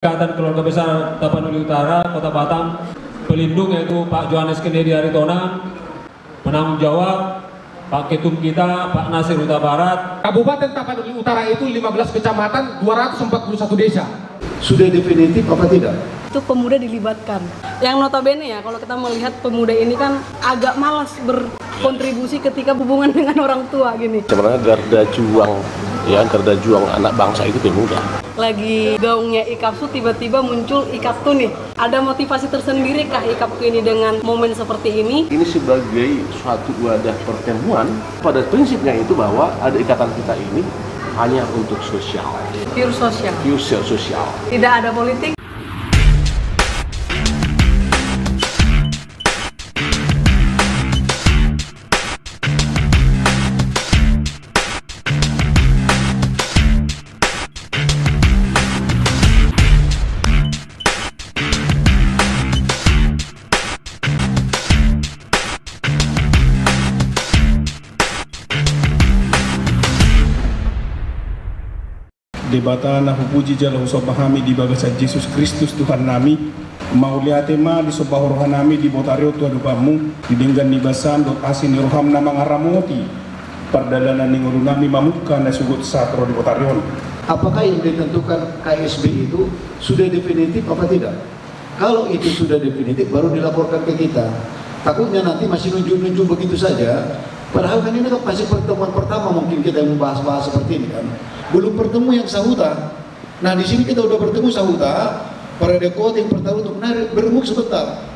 Ikatan Keluarga Besar Tapanuli Utara, Kota Batam, pelindung yaitu Pak Johannes Kennedy Aritonang, penanggung jawab Pak Ketum kita, Pak Nasir Huta Barat. Kabupaten Tapanuli Utara itu 15 kecamatan, 241 desa. Sudah definitif apa tidak? Itu pemuda dilibatkan. Yang notabene ya, kalau kita melihat pemuda ini kan agak malas berkontribusi ketika hubungan dengan orang tua gini. Sebenarnya garda juang anak bangsa itu pemuda. Lagi gaungnya Ikapsu, tiba-tiba muncul Ikaptu nih. Ada motivasi tersendiri kah Ikaptu ini dengan momen seperti ini? Ini sebagai suatu wadah pertemuan. Pada prinsipnya itu bahwa ada ikatan kita ini hanya untuk sosial. Pure sosial. Pure sosial. Tidak ada politik. Debata na hupuji jala usobahami di bagasan Yesus Kristus Tuhan nami maulia tema di sobahorohan nami di botario Tuhan dupamu didenggan di basan dot asin roham nama ngaramoti perdalanan ninguru nami mamuka na sugut satro di botarion. Apakah yang ditentukan KSB itu sudah definitif apa tidak? Kalau itu sudah definitif baru dilaporkan ke kita. Takutnya nanti masih nunjuk-nunjuk begitu saja. Padahal kan ini kan masih pertemuan pertama mungkin kita yang membahas-bahas seperti ini kan. Belum bertemu yang Sahuta. Nah di sini kita udah bertemu Sahuta, para dekot yang pertama untuk beremuk sebentar.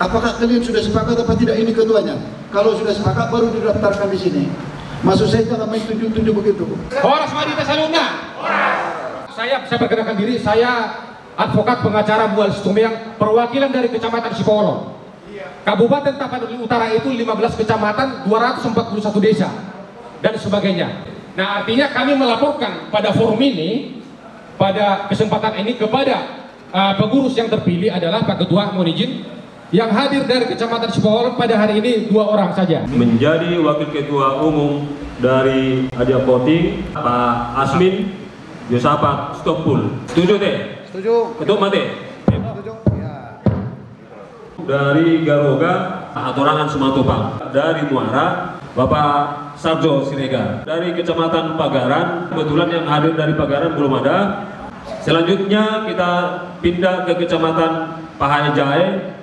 Apakah kalian sudah sepakat apa tidak ini ketuanya? Kalau sudah sepakat baru didaftarkan di sini. Maksud saya jangan main tunjuk-tunjuk begitu. Horas Madita Saluna. Saya perkenalkan diri, saya advokat pengacara Bual Situmeang, perwakilan dari Kecamatan Sipolo. Kabupaten Tapanuli Utara itu 15 kecamatan, 241 desa dan sebagainya. Nah, artinya kami melaporkan pada forum ini, pada kesempatan ini kepada pengurus yang terpilih adalah Pak Ketua, mohon izin, yang hadir dari Kecamatan Sipowol pada hari ini 2 orang saja. Menjadi Wakil Ketua Umum dari Adia Poti, Pak Asmin Yosafat Stokpul. Setuju teh? Setuju. Ketua Mate? Setuju. Ya. Dari Garoga, Atorangan Sumatopang. Dari Muara, Bapak Sarjo Siregar. Dari Kecamatan Pagaran, kebetulan yang hadir dari Pagaran belum ada. Selanjutnya kita pindah ke Kecamatan Pahayjai,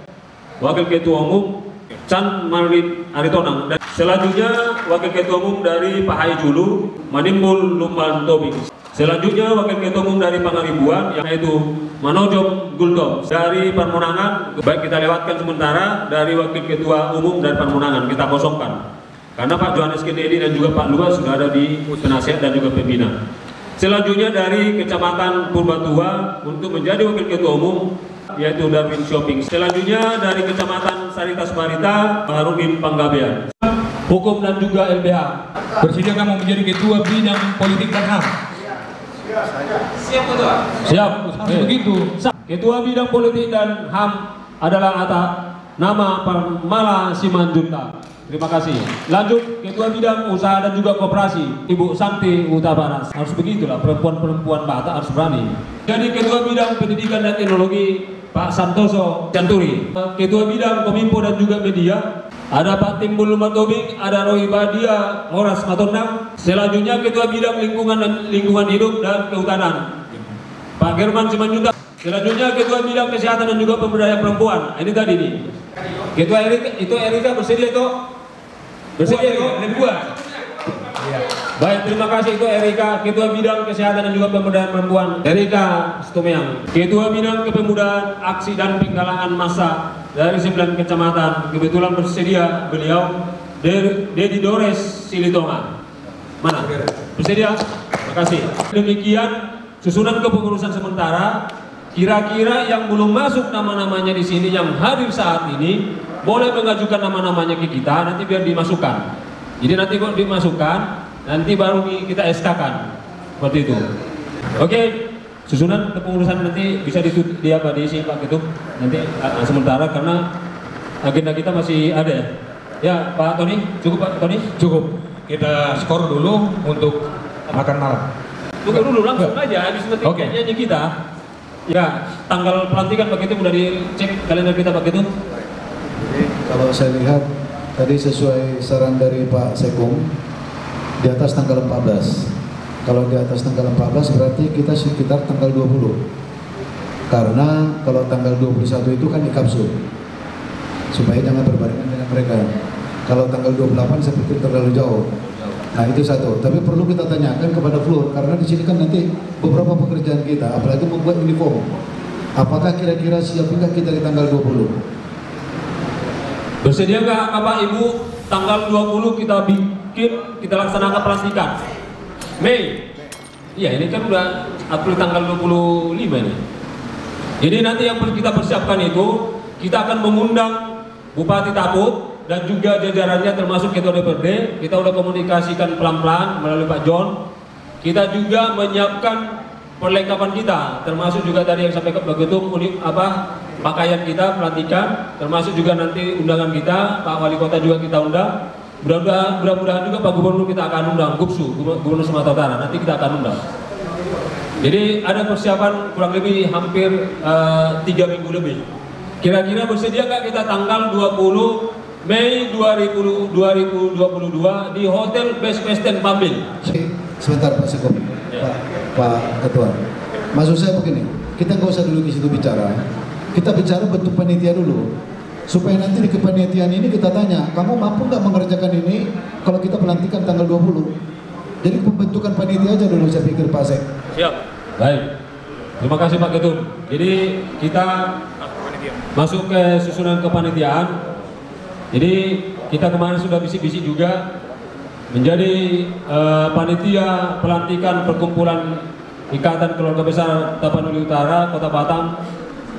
Wakil Ketua Umum Chan Marlin Aritonang. Dan selanjutnya Wakil Ketua Umum dari Pahai Julu, Manimbul Lumban Tobing. Selanjutnya Wakil Ketua Umum dari Pangaribuan yaitu Manojom Guldom. Dari Pamunangan, baik kita lewatkan sementara dari Wakil Ketua Umum dari Pamunangan kita kosongkan. Karena Pak Johannes Kennedy dan juga Pak Luas sudah ada di penasihat dan juga pembina. Selanjutnya dari Kecamatan Purbatua untuk menjadi Wakil Ketua Umum yaitu Darwin Shopping. Selanjutnya dari Kecamatan Saritas Barita, Harudin Panggabean. Hukum dan juga LBH. Bersedia kamu menjadi Ketua Bidang Politik dan HAM? Siap, Ketua. Siap. Begitu. Ketua Bidang Politik dan HAM adalah nama Parmala Simanjunta. Terima kasih. Lanjut, Ketua Bidang Usaha dan juga Koperasi, Ibu Santi Huta Barat. Harus begitulah, perempuan-perempuan Batak harus berani. Jadi Ketua Bidang Pendidikan dan Teknologi, Pak Santoso Canturi. Ketua Bidang Kominfo dan juga Media, ada Pak Timbul Lumatobing, ada Roy Badia Horas Matondang. Selanjutnya Ketua Bidang Lingkungan Hidup dan Kehutanan, Pak German Simanjunta. Selanjutnya Ketua Bidang Kesehatan dan juga Pemberdayaan Perempuan. Ini tadi nih. Ketua Erika bersedia itu? Bersedia itu? Ada 2. Ya. Baik, terima kasih itu Erika, Ketua Bidang Kesehatan dan juga Pemberdayaan Perempuan, Erika Stumeang. Ketua Bidang Kepemudaan Aksi dan Penggalangan Massa dari 9 kecamatan, kebetulan bersedia beliau Dedi Dores Silitonga. Mana? Bersedia? Terima kasih. Demikian susunan kepengurusan sementara. Kira-kira yang belum masuk nama-namanya di sini yang hadir saat ini boleh mengajukan nama-namanya ke kita, nanti biar dimasukkan. Jadi nanti kok dimasukkan, nanti baru kita SK-kan. Seperti itu. Oke, susunan kepengurusan nanti bisa diisi Pak Ketum nanti sementara karena agenda kita masih ada ya. Ya Pak Tony, cukup Pak Tony? Cukup. Kita skor dulu untuk makan malam. Tunggu dulu langsung aja habis nanti nyanyi kita. Ya, tanggal pelantikan Pak Ketum udah dicek kalender kita Pak Ketum? Jadi kalau saya lihat tadi sesuai saran dari Pak Sekung di atas tanggal 14. Kalau di atas tanggal 14 berarti kita sekitar tanggal 20. Karena kalau tanggal 21 itu kan ikapsu. Supaya jangan berbarengan dengan mereka. Kalau tanggal 28 seperti terlalu jauh. Nah itu satu, tapi perlu kita tanyakan kepada Floor karena di sini kan nanti beberapa pekerjaan kita, apalagi membuat uniform. Apakah kira-kira siap nggak kita di tanggal 20? Bersedia nggak Bapak Ibu tanggal 20 kita laksanakan pelantikan? Mei? Iya ini kan udah April tanggal 25 ini. Jadi nanti yang kita persiapkan itu, kita akan mengundang Bupati Taput dan juga jajarannya termasuk Ketua DPRD. Kita udah komunikasikan pelan-pelan melalui Pak John. Kita juga menyiapkan perlengkapan kita, termasuk juga tadi yang sampaikan Pak Ketum, pakaian kita, pelantikan, termasuk juga nanti undangan kita, Pak Wali Kota juga kita undang. Mudah-mudahan juga Pak Gubernur kita akan undang, Gubernur Sumatera Utara, nanti kita akan undang. Jadi ada persiapan kurang lebih hampir 3 minggu lebih. Kira-kira bersedia nggak kita tanggal 20 Mei 2022 di Hotel Best Western Pambil. Sebentar Pak Sekop, ya. Pak Ketua. Maksud saya begini, kita nggak usah dulu di situ bicara. Kita bicara bentuk panitia dulu, supaya nanti di kepanitiaan ini kita tanya, kamu mampu nggak mengerjakan ini kalau kita pelantikan tanggal 20? Jadi pembentukan panitia aja dulu saya pikir Pak Sek. Siap. Baik. Terima kasih Pak Ketum. Jadi kita masuk ke susunan kepanitiaan. Jadi kita kemarin sudah bisik-bisik juga menjadi panitia pelantikan perkumpulan Ikatan Keluarga Besar Tapanuli Utara Kota Batam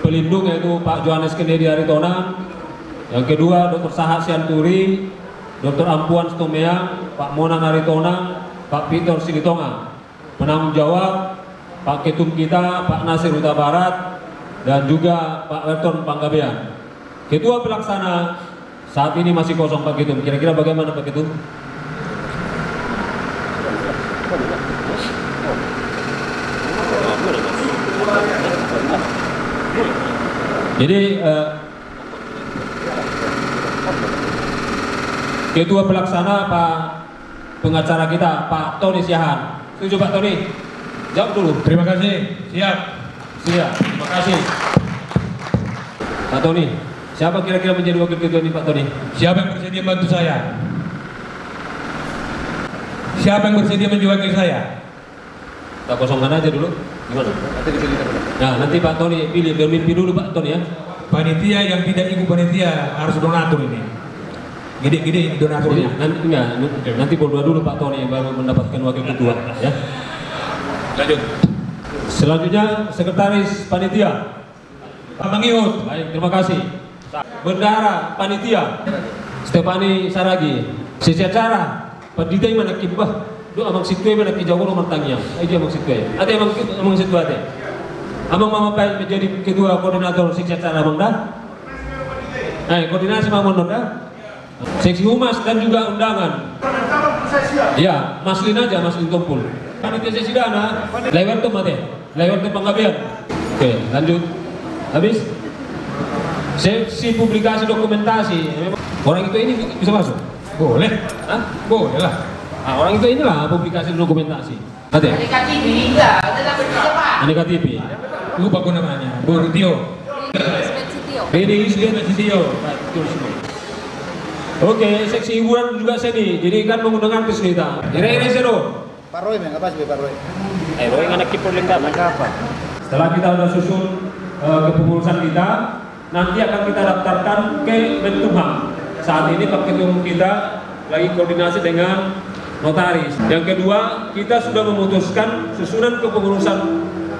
pelindung yaitu Pak Johannes Kennedy Aritonang, yang kedua Dr. Sahat Sianturi, Dr. Ampuan Stomeang, Pak Monang Aritonang, Pak Peter Silitonga. Penanggung jawab Pak Ketum kita Pak Nasir Huta Barat dan juga Pak Werton Panggabean. Ketua pelaksana saat ini masih kosong Pak Ketum. Kira-kira bagaimana Pak Ketum? Jadi Ketua pelaksana Pak pengacara kita Pak Tony Siahan. Setuju Pak Tony? Jawab dulu. Terima kasih. Siap. Siap. Terima kasih. Pak Tony. Siapa kira-kira menjadi wakil ketua ini Pak Tony? Siapa yang bersedia bantu saya? Siapa yang bersedia menjadi wakil saya? Kita kosongkan aja dulu. Gimana? Nanti dipilih. Nah, nanti Pak Tony pilih, bermimpi dulu Pak Tony ya. Panitia yang tidak ikut panitia harus donatur ini. Gede-gede donaturnya. Nanti berdoa dulu Pak Tony baru mendapatkan wakil ketua ya. Lanjut. Selanjutnya sekretaris panitia Pak Mangiut. Baik, terima kasih. Bendahara panitia Stefani Saragi. Secara pendidik mana kibah? Do amang situe mana kijauh nomor tangiang. Aja amang situe. Ate amang situe ate. Amang mama pai menjadi ketua koordinator secara amang dah. Koordinasi mamon dah. Seksi humas dan juga undangan. Ya, Maslin aja, Maslin Tumpul. Panitia sesi dana, lewat tuh mate, lewat tuh Panggabean. Oke, lanjut. Habis. Seksi publikasi dokumentasi. Orang itu ini bisa masuk? Boleh. Hah? Boleh lah. Nah, orang itu inilah publikasi dokumentasi. Ate. Aneka TV enggak, ada Pak. Aneka TV. Lupa aku namanya. Bortio. Bedi Studio. Oke, seksi hiburan juga seni. Jadi kan menggunakan artis kita. Ire Zero. Pak Roy, apa sih Pak Roy? Roy anak kiper lengkap. Setelah kita udah susun kepengurusan kita, nanti akan kita daftarkan ke Menkumham. Saat ini Pak Ketum kita lagi koordinasi dengan notaris. Yang kedua, kita sudah memutuskan susunan kepengurusan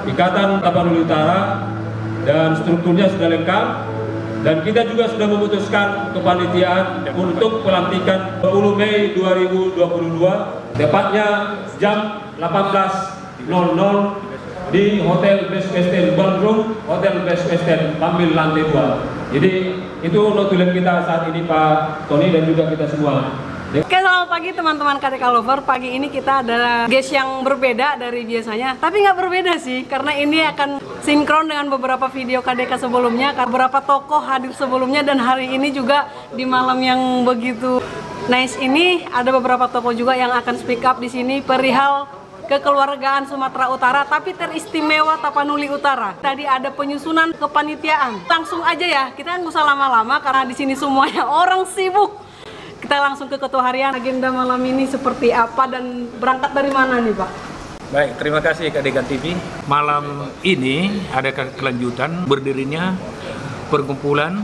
Ikatan Tapanuli Utara dan strukturnya sudah lengkap. Dan kita juga sudah memutuskan kepanitiaan untuk pelantikan 10 Mei 2022, tepatnya jam 18.00 di Hotel Best Western Ballroom, Hotel Best Western Pambil lantai 2. Jadi itu notulen kita saat ini Pak Tony dan juga kita semua. Oke, selamat pagi teman-teman KDK Lover. Pagi ini kita ada guest yang berbeda dari biasanya. Tapi nggak berbeda sih, karena ini akan sinkron dengan beberapa video KDK sebelumnya. Beberapa tokoh hadir sebelumnya dan hari ini juga di malam yang begitu nice ini ada beberapa tokoh juga yang akan speak up di sini perihal kekeluargaan Sumatera Utara, tapi teristimewa Tapanuli Utara. Tadi ada penyusunan kepanitiaan. Langsung aja ya, kita nggak usah lama-lama karena di sini semuanya orang sibuk. Kita langsung ke ketua harian. Agenda malam ini seperti apa dan berangkat dari mana nih Pak? Baik, terima kasih KDK TV. Malam ini ada kelanjutan berdirinya perkumpulan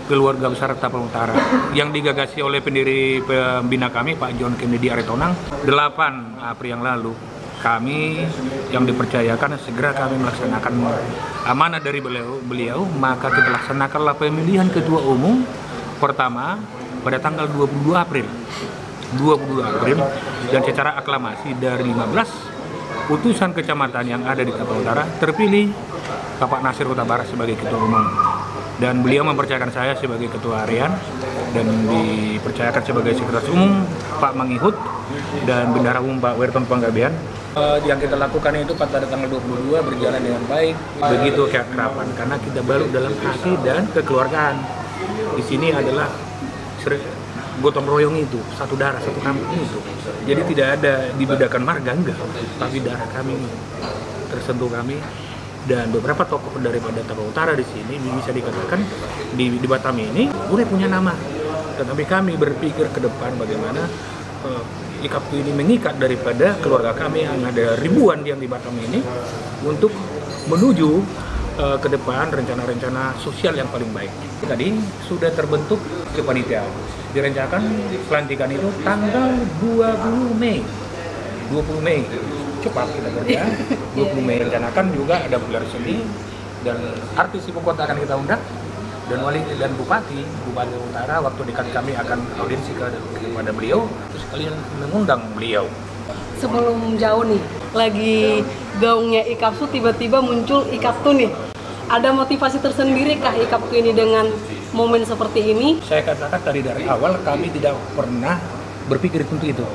keluarga besar Tapanuli Utara yang digagasi oleh pendiri pembina kami Pak John Kennedy Aritonang 8 April yang lalu. Kami yang dipercayakan segera kami melaksanakan amanah dari beliau, maka kita laksanakanlah pemilihan ketua umum pertama pada tanggal 22 April dan secara aklamasi dari 15 utusan kecamatan yang ada di Tapanuli Utara terpilih Bapak Nasir Huta Barat sebagai ketua umum, dan beliau mempercayakan saya sebagai ketua harian dan dipercayakan sebagai sekretaris umum Pak Mangihut dan bendahara umum Pak Werton Panggabean. Yang kita lakukan itu pada tanggal 22 berjalan dengan baik, begitu keakraban karena kita baru dalam hati dan kekeluargaan. Di sini adalah gotong royong itu, satu darah, satu kampung itu. Jadi tidak ada dibedakan marga, enggak, tapi darah kami tersentuh kami. Dan beberapa tokoh daripada Tapanuli Utara di sini bisa dikatakan di Batam ini udah punya nama. Tetapi kami berpikir ke depan bagaimana IKAP ini mengikat daripada keluarga kami yang ada ribuan yang di Batam ini untuk menuju ke depan rencana-rencana sosial yang paling baik. Tadi sudah terbentuk kepanitiaan. Direncanakan pelantikan itu tanggal 20 Mei. Cepat kita kerja. 20 Mei rencanakan juga ada gelar seni dan artis ibu kota akan kita undang, dan wali dan bupati Utara waktu dekat kami akan audiensi kepada beliau, terus kalian mengundang beliau. Sebelum jauh nih, lagi gaungnya IKAPSU tiba-tiba muncul IKAPTU nih. Ada motivasi tersendiri kah IKAPTU ini dengan momen seperti ini? Saya katakan dari awal kami tidak pernah berpikir untuk itu.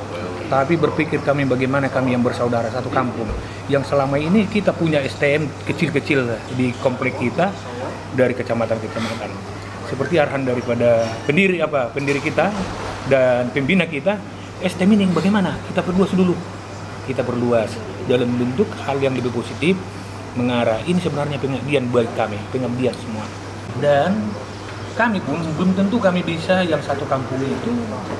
Tapi berpikir kami bagaimana kami yang bersaudara satu kampung. Yang selama ini kita punya STM kecil-kecil di komplek kita dari kecamatan-kecamatan. Seperti arahan daripada pendiri kita dan pembina kita, STM ini bagaimana? Kita perluas dulu. Kita perluas dalam bentuk hal yang lebih positif, mengarah ini sebenarnya pengabdian bagi kami, pengabdian semua. Dan kami pun belum tentu kami bisa yang satu kampung itu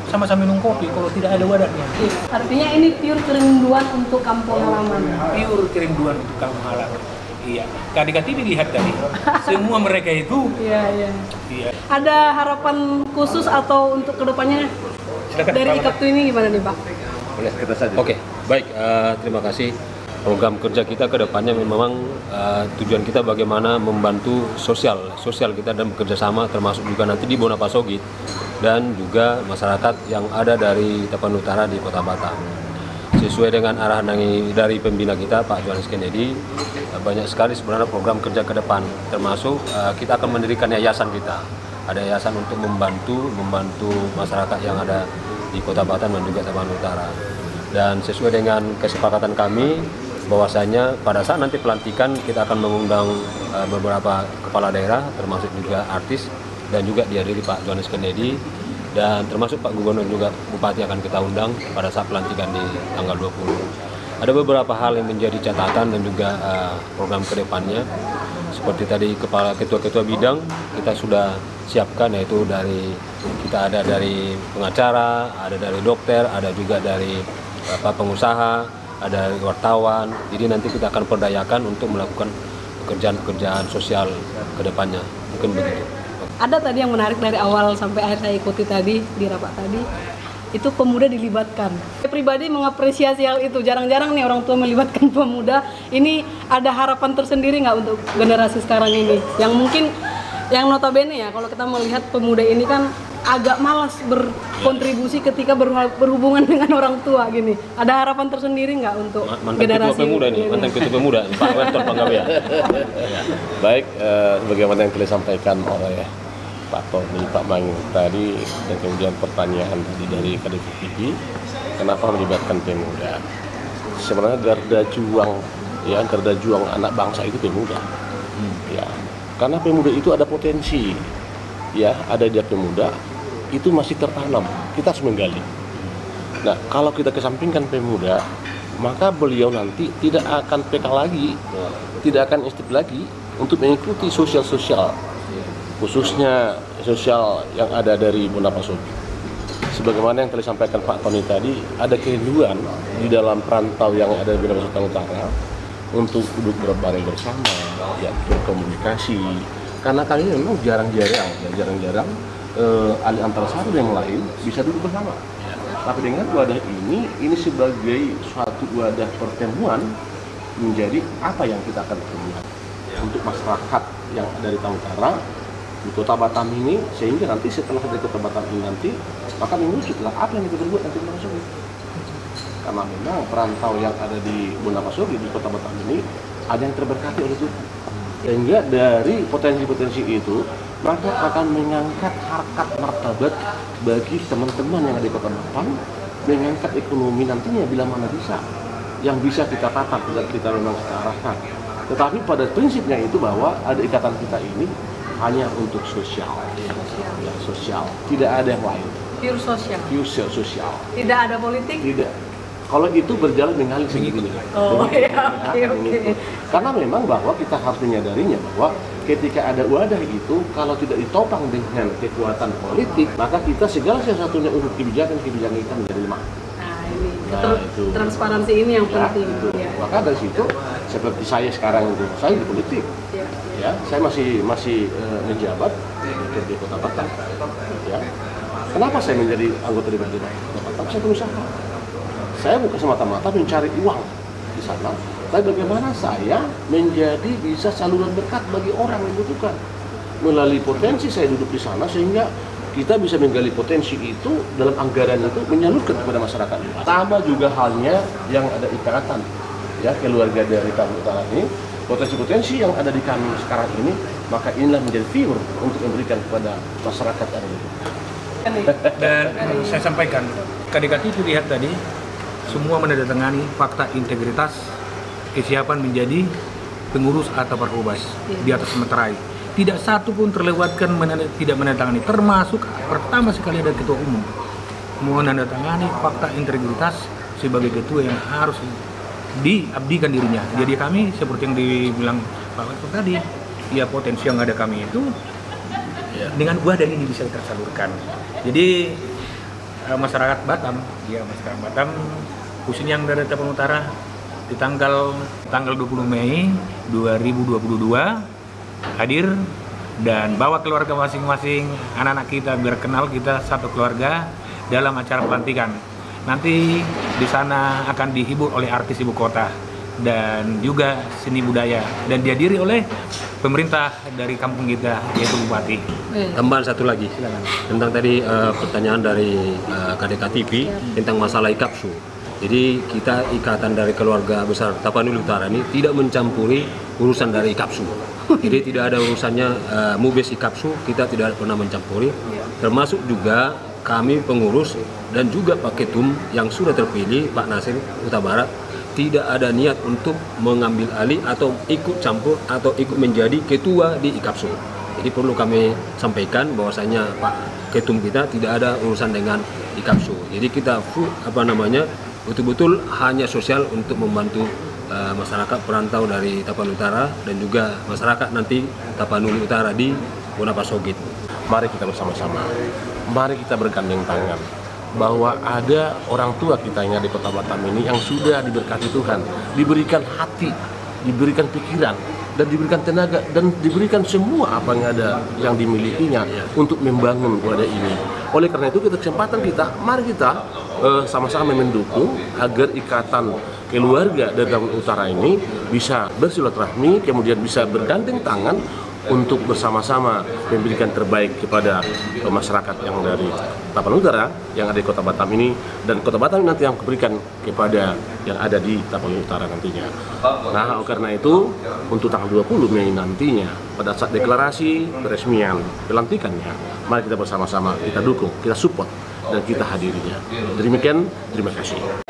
sama-sama minum kopi kalau tidak ada wadahnya. Artinya ini pure kerinduan untuk kampung halaman. Pure kerinduan untuk kampung halaman. Iya. KDK TV lihat tadi, semua mereka itu. Iya. Ada harapan khusus atau untuk kedepannya dari IKAPTU ini gimana nih Pak? Boleh kita saja. Oke, baik. Terima kasih. Program kerja kita ke depannya memang tujuan kita bagaimana membantu sosial kita dan bekerja sama, termasuk juga nanti di Bonapasogit dan juga masyarakat yang ada dari Tapanuli Utara di Kota Batam. Sesuai dengan arahan dari pembina kita Pak John Kennedy, banyak sekali sebenarnya program kerja ke depan, termasuk kita akan mendirikan yayasan kita. Ada yayasan untuk membantu masyarakat yang ada di Kota Batam dan juga Tapanuli Utara. Dan sesuai dengan kesepakatan kami bahwasanya pada saat nanti pelantikan kita akan mengundang beberapa kepala daerah termasuk juga artis dan juga dihadiri Pak Johannes Kennedy dan termasuk Pak Gubernur juga Bupati akan kita undang pada saat pelantikan di tanggal 20. Ada beberapa hal yang menjadi catatan dan juga program kedepannya seperti tadi ketua-ketua bidang kita sudah siapkan, yaitu kita ada dari pengacara, ada dari dokter, ada juga dari pengusaha, ada wartawan. Jadi nanti kita akan perdayakan untuk melakukan pekerjaan-pekerjaan sosial ke depannya. Mungkin begitu. Ada tadi yang menarik dari awal sampai akhir saya ikuti tadi di rapat tadi, itu pemuda dilibatkan. Saya pribadi mengapresiasi hal itu. Jarang-jarang nih orang tua melibatkan pemuda. Ini ada harapan tersendiri nggak untuk generasi sekarang ini? Yang mungkin, yang notabene ya, kalau kita melihat pemuda ini kan agak malas berkontribusi ketika berhubungan dengan orang tua gini. Ada harapan tersendiri nggak untuk generasi ketua pemuda ini? Mantan ketua pemuda Pak Werton Panggabean. Baik, sebagaimana yang kalian sampaikan oleh Pak Tony, Pak Mangun tadi, dan kemudian pertanyaan tadi dari KDK TV, kenapa melibatkan pemuda? Sebenarnya garda juang anak bangsa itu pemuda. Ya, karena pemuda itu ada potensi, ya, ada di pemuda itu masih tertanam. Kita harus menggali. Nah, kalau kita kesampingkan pemuda, maka beliau nanti tidak akan PK lagi, tidak akan instif lagi untuk mengikuti sosial-sosial, khususnya sosial yang ada dari Bonapasogi. Sebagaimana yang telah disampaikan Pak Tony tadi, ada kerinduan di dalam perantau yang ada di Bonapasogi Utara untuk duduk berbareng bersama, ya, berkomunikasi. Karena kami memang jarang-jarang antara satu dan yang lain bisa duduk bersama. Tapi dengan wadah ini sebagai suatu wadah pertemuan menjadi apa yang kita akan pertemuan untuk masyarakat yang ada di Utara, di Kota Batam ini, sehingga nanti setelah dari Kota Batam ini nanti maka mengusutlah apa yang kita berbuat nanti di Bonapasogi. Karena memang perantau yang ada di Bonapasogi di Kota Batam ini ada yang terberkati oleh Tuhan. Sehingga dari potensi-potensi itu maka akan mengangkat harkat martabat bagi teman-teman yang ada di Kota Batam, mengangkat ekonomi nantinya bila mana bisa, yang bisa kita tatap, kita memang kita arahkan. Tetapi pada prinsipnya itu bahwa ada ikatan kita ini hanya untuk sosial, ya, sosial, tidak ada yang lain. Pure sosial. Pure sosial. Tidak ada politik. Tidak. Kalau itu berjalan mengalir sendiri. Oh ya, oke. Karena memang bahwa kita harus menyadarinya bahwa ketika ada wadah itu, kalau tidak ditopang dengan kekuatan politik, maka kita segala sesuatunya untuk kebijakan kita menjadi lemah. Nah, itu transparansi ini yang penting. Itu. Ya. Maka dari situ, seperti saya sekarang itu, saya di politik. Ya, saya masih menjabat di Kota Batam. Ya. Kenapa saya menjadi anggota DPRD Kota Batam? Saya berusaha. Saya bukan semata-mata mencari uang di sana, tapi bagaimana saya menjadi bisa saluran berkat bagi orang yang membutuhkan. Melalui potensi saya duduk di sana, sehingga kita bisa menggali potensi itu dalam anggaran itu menyalurkan kepada masyarakat. Tambah juga halnya yang ada ikatan, ya, keluarga dari Tapan Utara ini, potensi-potensi yang ada di kami sekarang ini, maka inilah menjadi figur untuk memberikan kepada masyarakat yang membutuhkan. Dan saya sampaikan, KDK itu lihat tadi, semua menandatangani fakta integritas kesiapan menjadi pengurus atau perhubas di atas meterai. Tidak satu pun terlewatkan tidak menandatangani, termasuk pertama sekali ada ketua umum menandatangani fakta integritas sebagai ketua yang harus diabdikan dirinya. Jadi kami seperti yang dibilang Pak Wali tadi, ya potensi yang ada kami itu dengan wadah ini bisa kita salurkan. Jadi masyarakat Batam, khususnya yang dari Tapan Utara, di tanggal 20 Mei 2022 hadir dan bawa keluarga masing-masing, anak-anak kita biar kenal kita satu keluarga dalam acara pelantikan. Nanti di sana akan dihibur oleh artis ibu kota dan juga seni budaya dan dihadiri oleh pemerintah dari kampung kita, yaitu Bupati. Tambahan satu lagi tentang tadi pertanyaan dari KDK TV tentang masalah IKAPSU. Jadi kita ikatan dari keluarga besar Tapanuli Utara ini tidak mencampuri urusan dari IKAPSU. Jadi tidak ada urusannya Mubes IKAPSU, kita tidak pernah mencampuri. Termasuk juga kami pengurus dan juga Pak Ketum yang sudah terpilih, Pak Nasir Huta Barat, tidak ada niat untuk mengambil alih atau ikut campur atau ikut menjadi ketua di IKAPSU. Jadi perlu kami sampaikan bahwasanya Pak Ketum kita tidak ada urusan dengan IKAPSU. Jadi kita betul-betul hanya sosial untuk membantu masyarakat perantau dari Tapanuli Utara dan juga masyarakat nanti Tapanuli Utara di Bonapasogi. Mari kita bersama-sama, mari kita bergandeng tangan bahwa ada orang tua kita yang di Kota Batam ini yang sudah diberkati Tuhan, diberikan hati, diberikan pikiran, dan diberikan tenaga, dan diberikan semua apa yang ada yang dimilikinya untuk membangun wadah ini. Oleh karena itu kesempatan kita, mari kita sama-sama mendukung agar ikatan keluarga dari Tapanuli Utara ini bisa bersilaturahmi, kemudian bisa bergandeng tangan untuk bersama-sama memberikan terbaik kepada masyarakat yang dari Tapanuli Utara yang ada di Kota Batam ini, dan Kota Batam nanti yang berikan kepada yang ada di Tapanuli Utara nantinya. Nah, karena itu untuk tanggal 20 Mei nantinya pada saat deklarasi peresmian pelantikannya, mari kita bersama-sama kita dukung, kita support dan kita hadirinya. Demikian, terima kasih.